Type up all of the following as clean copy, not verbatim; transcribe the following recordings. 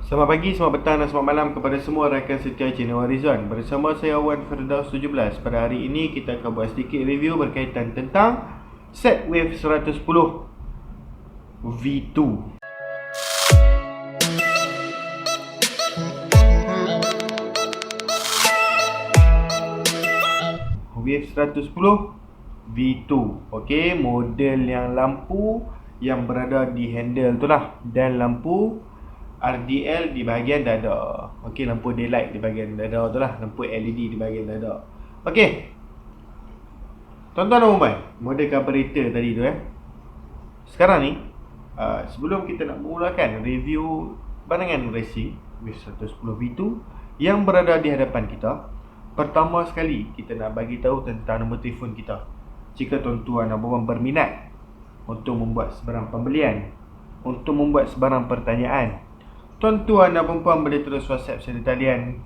Selamat pagi, selamat petang dan selamat malam kepada semua rakan setia channel Warizon. Bersama saya Wan Firdaus 17. Pada hari ini kita akan buat sedikit review berkaitan tentang SetWave 110 V2. Wave 110 V2. Okey, model yang lampu yang berada di handle tu lah, dan lampu RDL di bahagian dada. Okey, lampu daylight di bahagian dada tu lah, lampu LED di bahagian dada. Okey, tuan-tuan dan puan, model carburetor tadi tu sekarang ni sebelum kita nak memulakan review barangan racing Wave 110 V2 yang berada di hadapan kita, pertama sekali kita nak bagi tahu tentang nombor telefon kita. Jika tuan-tuan dan puan berminat untuk membuat sebarang pembelian, untuk membuat sebarang pertanyaan, tuan-tuan dan puan boleh terus WhatsApp saya di talian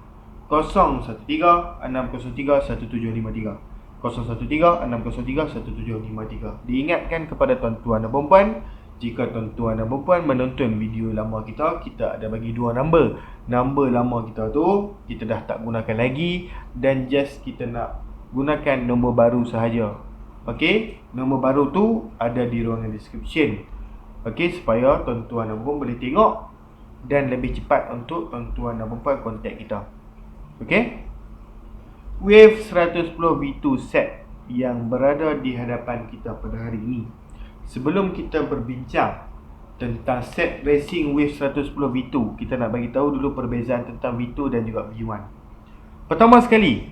013-603-1753, 013-603-1753. Diingatkan kepada tuan-tuan dan puan, jika tuan-tuan dan puan menonton video lama kita ada bagi dua number. Number lama kita tu kita dah tak gunakan lagi, dan just kita nak gunakan nombor baru sahaja. Okey, nombor baru tu ada di ruangan description. Okey, supaya tuan-tuan dan puan boleh tengok dan lebih cepat untuk tuan-tuan dan puan kontak kita. Okey, Wave 110 V2 set yang berada di hadapan kita pada hari ini. Sebelum kita berbincang tentang set racing Wave 110 V2, kita nak bagi tahu dulu perbezaan tentang V2 dan juga V1. Pertama sekali,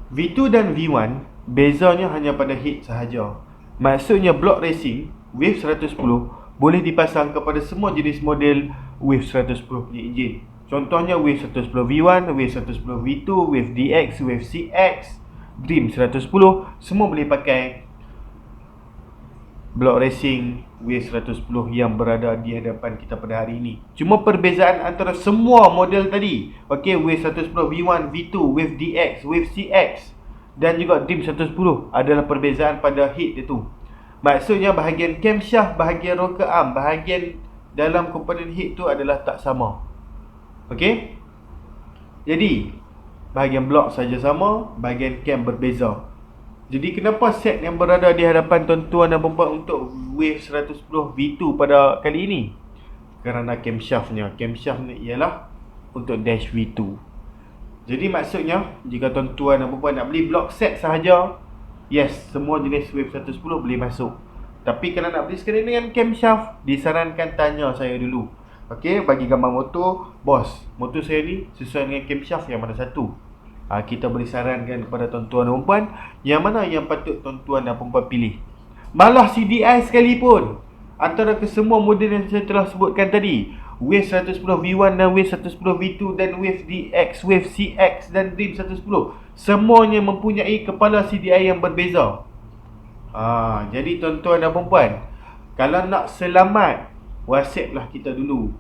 V2 dan V1 bezanya hanya pada head sahaja. Maksudnya block racing Wave 110 boleh dipasang kepada semua jenis model Wave 110 punya enjin. Contohnya Wave 110 V1, Wave 110 V2, Wave DX, Wave CX, Dream 110, semua boleh pakai block racing Wave 110 yang berada di hadapan kita pada hari ini. Cuma perbezaan antara semua model tadi, okey, Wave 110 V1, V2, Wave DX, Wave CX dan juga Dream 110 adalah perbezaan pada head dia tu. Maksudnya bahagian camshaft, bahagian rocker arm, bahagian dalam komponen head tu adalah tak sama. Okey, jadi bahagian block saja sama, bahagian cam berbeza. Jadi kenapa set yang berada di hadapan tuan-tuan dan puan untuk Wave 110 V2 pada kali ini? Kerana camshaftnya ialah untuk dash V2. Jadi maksudnya, jika tuan-tuan dan puan nak beli block set sahaja, yes, semua jenis Wave 110 boleh masuk. Tapi kalau nak beli sekali dengan camshaft, disarankan tanya saya dulu. Okey, bagi gambar motor, bos, motor saya ni sesuai dengan camshaft yang mana satu? Kita boleh sarankan kepada tuan-tuan dan puan yang mana yang patut tuan-tuan dan puan pilih. Malah CDI sekalipun, antara kesemua model yang saya telah sebutkan tadi, Wave 110 V1 dan Wave 110 V2 dan Wave DX, Wave CX dan Dream 110, semuanya mempunyai kepala CDI yang berbeza. Jadi tuan-tuan dan puan, kalau nak selamat, WhatsApp lah kita dulu,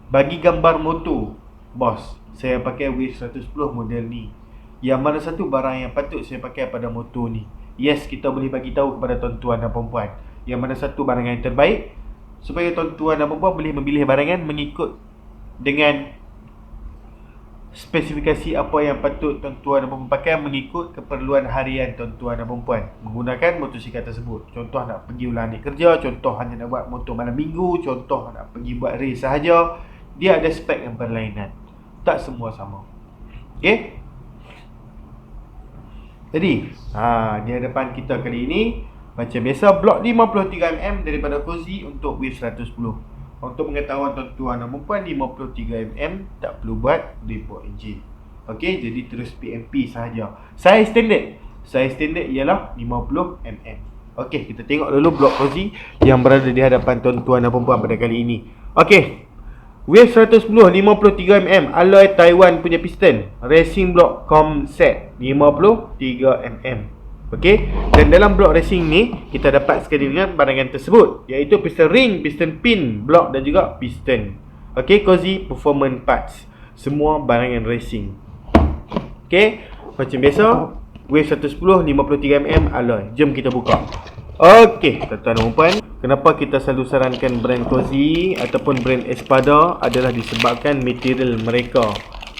bagi gambar motor, bos, saya pakai Wave 110 model ni, yang mana satu barang yang patut saya pakai pada motor ni. Yes, kita boleh bagi tahu kepada tuan-tuan dan puan yang mana satu barang yang terbaik, supaya tuan-tuan dan puan boleh memilih barangan mengikut dengan spesifikasi apa yang patut tuan-tuan dan puan pakai, mengikut keperluan harian tuan-tuan dan puan menggunakan motosikal tersebut. Contoh nak pergi ulang alik kerja, contoh hanya nak buat motor malam minggu, contoh nak pergi buat race sahaja, dia ada spek yang berlainan, tak semua sama. Okey, jadi di hadapan kita kali ini macam biasa, blok 53mm daripada Cozy untuk Wave 110. Untuk pengetahuan tuan-tuan dan puan, 53mm tak perlu buat report engine. Okey, jadi terus PMP sahaja. Saiz standard ialah 50mm. Okey, kita tengok dulu blok Cozy yang berada di hadapan tuan-tuan dan puan pada kali ini. Okey, Wave 110 53mm alloy Taiwan punya piston, racing block Comset 53mm. Okey, dan dalam blok racing ni kita dapat sekali dengan barangan tersebut, iaitu piston ring, piston pin, blok dan juga piston. Okey, Cozy performance parts, semua barangan racing. Okey, macam biasa, Wave 110 53mm alloy. Jom kita buka. Okey, tuan-tuan dan puan, kenapa kita selalu sarankan brand Cozy ataupun brand Espada adalah disebabkan material mereka.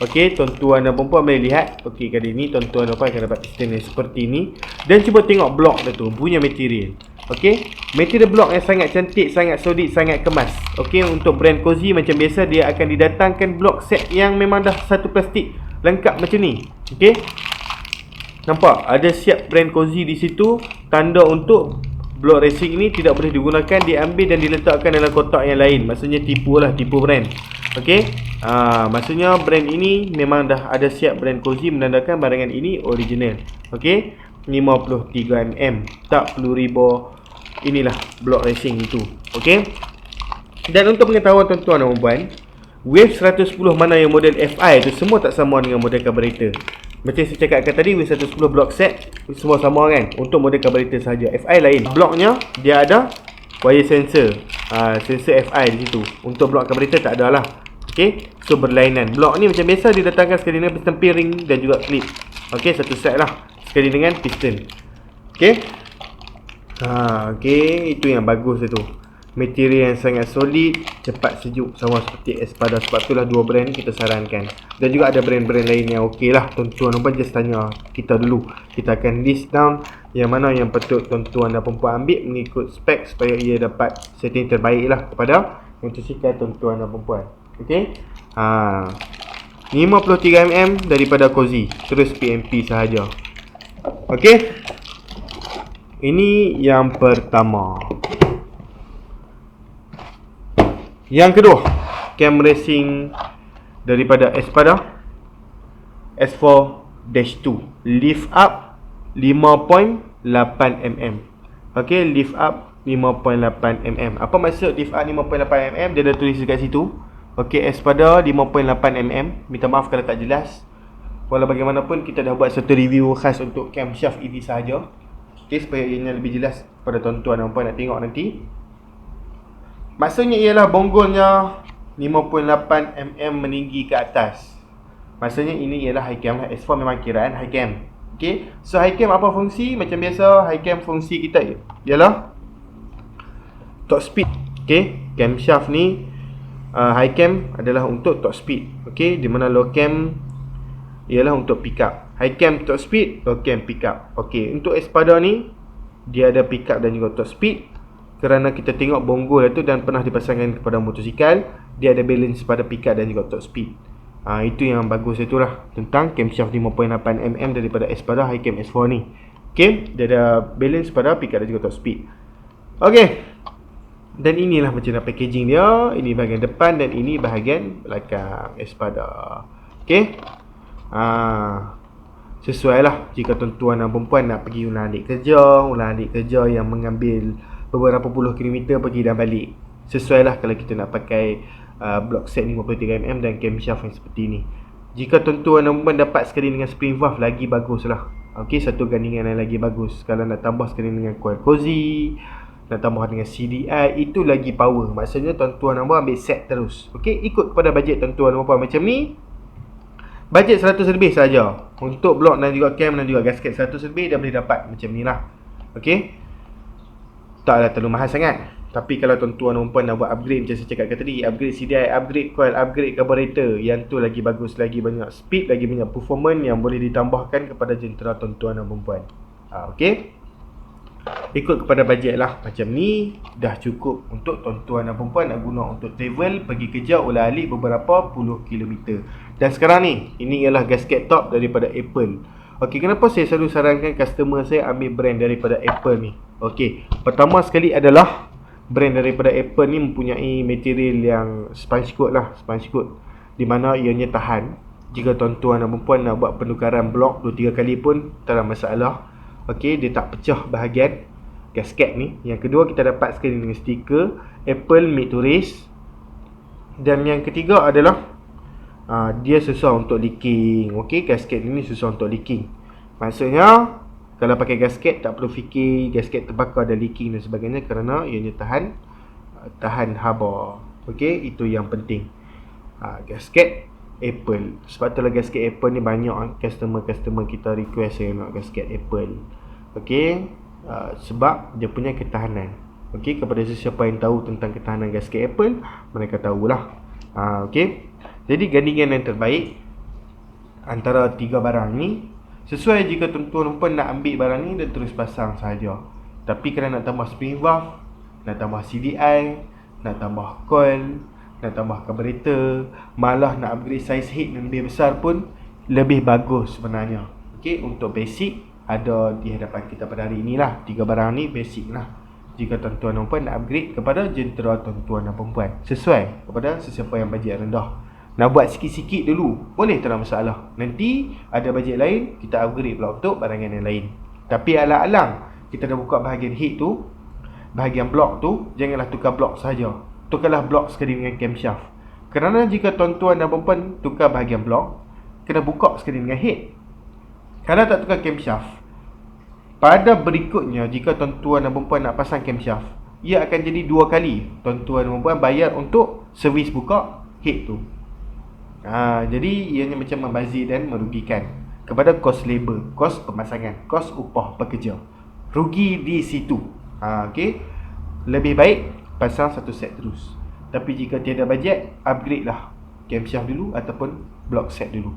Okey, tuan-tuan dan puan boleh lihat. Okey, kali ini tuan-tuan dan puan akan dapat piston yang seperti ini. Dan cuba tengok blok dia tu, punya material. Okey, material blok yang sangat cantik, sangat solid, sangat kemas. Okey, untuk brand Cozy macam biasa dia akan didatangkan blok set yang memang dah satu plastik lengkap macam ni. Okey. Nampak? Ada siap brand Cozy di situ. Tanda untuk blok racing ini tidak boleh digunakan, diambil dan diletakkan dalam kotak yang lain. Maksudnya tipu brand. Okey. Maksudnya brand ini memang dah ada siap brand Cozy menandakan barangan ini original. Okey. 53mm. Tak perlu riba. Inilah blok racing itu. Okey. Dan untuk pengetahuan tuan-tuan dan puan, Wave 110 mana yang model FI tu semua tak sama dengan model carburetor. Macam saya cakapkan tadi, Wave 110 block set semua sama kan, untuk model carburetor saja. FI lain. Bloknya dia ada wire sensor. Sensor FI di situ. Untuk blok carburetor tak ada lah. Okey, so berlainan. Blok ni macam biasa didatangkan sekali dengan piston piring dan juga clip. Okey, satu set lah sekali dengan piston. Okey. Okey, itu yang bagus itu. Material yang sangat solid, cepat sejuk, sama seperti Espada. Sebab itulah dua brand ni kita sarankan. Dan juga ada brand-brand lain yang okey lah. Tuan-tuan dan puan just tanya kita dulu. Kita akan list down yang mana yang patut tuan-tuan dan puan ambil mengikut spek supaya ia dapat setting terbaik lah kepada motosikal tuan-tuan dan puan. Okey. 53mm daripada Cozy, terus PMP sahaja. Okey. Ini yang pertama. Yang kedua, cam racing daripada Espada S4-2 lift up 5.8mm. Okey, lift up 5.8mm. Apa maksud lift up 5.8mm? Dia dah tulis dekat situ. Okey, Espada 5.8mm. Minta maaf kalau tak jelas. Walau bagaimanapun kita dah buat satu review khas untuk camshaft ini sahaja. Okey, supaya ianya lebih jelas pada tuan-tuan dan puan nak tengok nanti. Maksudnya ialah bonggolnya 5.8mm meninggi ke atas. Maksudnya ini ialah high cam lah. S4 memang kiraan high cam. Okay. So high cam apa fungsi? Macam biasa high cam fungsi kita ialah top speed. Okay. Camshaft ni high cam adalah untuk top speed. Okay. Di mana low cam ialah untuk pick up. High cam top speed, low cam pick up. Okay. Untuk Espada ni dia ada pick up dan juga top speed. Kerana kita tengok bonggol itu dan pernah dipasangkan kepada motosikal, dia ada balance pada pick up dan juga top speed. Itu yang bagus itulah tentang camshaft 5.8mm daripada Espada high cam S4 ni. Okay, dia ada balance pada pick up dan juga top speed. Okay, dan inilah macam packaging dia. Ini bahagian depan dan ini bahagian belakang Espada. Okay, sesuai lah jika tuan-tuan dan perempuan nak pergi ulang-alik kerja yang mengambil beberapa puluh kilometer pergi dan balik. Sesuai lah kalau kita nak pakai block set 53mm dan camshaft yang seperti ni. Jika tuan-tuan dan perempuan dapat sekali dengan spring valve, lagi bagus lah. Ok, satu gandingan yang lagi bagus. Kalau nak tambah sekali dengan coil Cozy, nak tambah dengan CDI, itu lagi power. Maksudnya tuan-tuan dan perempuan ambil set terus. Ok, ikut kepada bajet tuan-tuan dan perempuan. Macam ni, bajet 100 lebih saja. Untuk block dan juga cam dan juga gasket 100 lebih dah boleh dapat macam ni lah. Ok, taklah terlalu mahal sangat. Tapi kalau tuan-tuan dan puan nak buat upgrade macam saya cakap tadi, upgrade CDI, upgrade coil, upgrade carburetor, yang tu lagi bagus, lagi banyak speed, lagi banyak performance yang boleh ditambahkan kepada jentera tuan-tuan dan puan. Okey, ikut kepada bajet lah. Macam ni dah cukup untuk tuan-tuan dan puan nak guna untuk travel, pergi kerja, ulang-alik beberapa puluh kilometer. Dan sekarang ni, ini ialah gasket top daripada Apple. Okey, kenapa saya selalu sarankan customer saya ambil brand daripada Apple ni? Okey, pertama sekali adalah brand daripada Apple ni mempunyai material yang sponge coat lah, sponge coat, di mana ianya tahan. Jika tuan-tuan dan perempuan nak buat penukaran blok 2-3 kali pun tak ada masalah. Okey, dia tak pecah bahagian gasket ni. Yang kedua, kita dapat sekali dengan stiker Apple Made to Race. Dan yang ketiga adalah dia susah untuk leaking. Okey, gasket ini susah untuk leaking. Maksudnya kalau pakai gasket tak perlu fikir gasket terbakar dan leaking dan sebagainya, kerana ianya tahan haba. Okey, itu yang penting. Gasket Apple. Sebab itulah gasket Apple ni banyak customer kita request saya nak gasket Apple. Okey, sebab dia punya ketahanan. Okey, kepada sesiapa yang tahu tentang ketahanan gasket Apple, mereka tahulah. Okey. Jadi gandingan yang terbaik antara tiga barang ni, sesuai jika tuan-tuan nak ambil barang ni dan terus pasang sahaja. Tapi kalau nak tambah spring valve, nak tambah CDI, nak tambah coil, nak tambah carburetor, malah nak upgrade size head yang lebih besar pun lebih bagus sebenarnya. Okey, untuk basic ada di hadapan kita pada hari inilah. Tiga barang ni basic lah jika tuan-tuan dan puan nak upgrade kepada jentera tuan-tuan dan perempuan, sesuai kepada sesiapa yang bajet rendah. Nak buat sikit-sikit dulu, boleh, tak ada masalah. Nanti ada bajet lain, kita upgrade pula untuk barangan yang lain. Tapi alang-alang kita dah buka bahagian head tu, bahagian blok tu, janganlah tukar blok saja. Tukarlah blok sekali dengan camshaft. Kerana jika tuan-tuan dan perempuan tukar bahagian blok, kena buka sekali dengan head. Kalau tak tukar camshaft, pada berikutnya jika tuan-tuan dan perempuan nak pasang camshaft, ia akan jadi dua kali tuan-tuan dan perempuan bayar untuk servis buka head tu. Jadi ianya macam membazir dan merugikan kepada kos labor, kos pemasangan, kos upah pekerja. Rugi di situ. Okey. Lebih baik pasang satu set terus. Tapi jika tiada bajet, upgrade lah camshaft dulu ataupun block set dulu,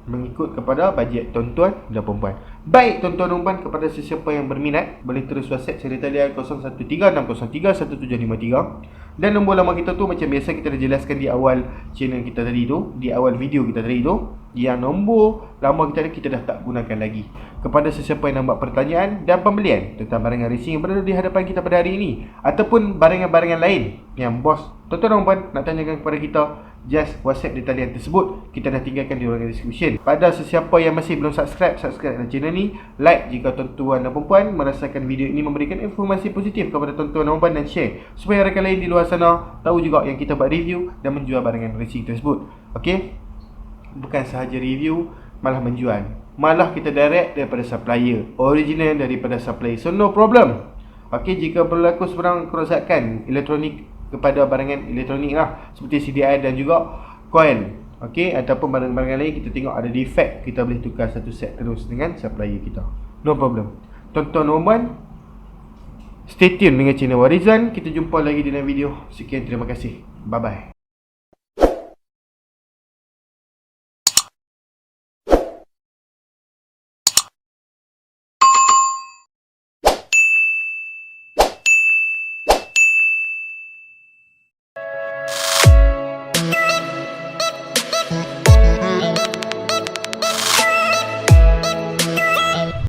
mengikut kepada bajet tuan-tuan dan perempuan. Baik tuan-tuan dan perempuan, kepada sesiapa yang berminat, boleh terus WhatsApp saya di talian 0136031753. Dan nombor lama kita tu macam biasa kita dah jelaskan di awal channel kita tadi tu, di awal video kita tadi tu. Yang nombor lama kita dah tak gunakan lagi. Kepada sesiapa yang nak buat pertanyaan dan pembelian tentang barangan racing yang berada di hadapan kita pada hari ini, ataupun barangan-barangan lain yang bos tuan-tuan dan perempuan nak tanyakan kepada kita, just WhatsApp di talian tersebut. Kita dah tinggalkan di ruangan description. Pada sesiapa yang masih belum subscribe channel ni, like jika tuan-tuan dan perempuan merasakan video ini memberikan informasi positif kepada tuan-tuan dan perempuan, dan share supaya rakan lain di luar sana tahu juga yang kita buat review dan menjual barangan racing tersebut. Okey, bukan sahaja review, malah menjual, malah kita direct daripada supplier, original daripada supplier. So no problem. Okey, jika berlaku sebarang kerosakan elektronik kepada barangan elektronik lah, seperti CDI dan juga coil, okey, ataupun barang-barang lain kita tengok ada defect, kita boleh tukar satu set terus dengan supplier kita. No problem. Tuan-tuan dan puan, stay tune dengan channel Warizan. Kita jumpa lagi dalam video. Sekian, terima kasih. Bye bye.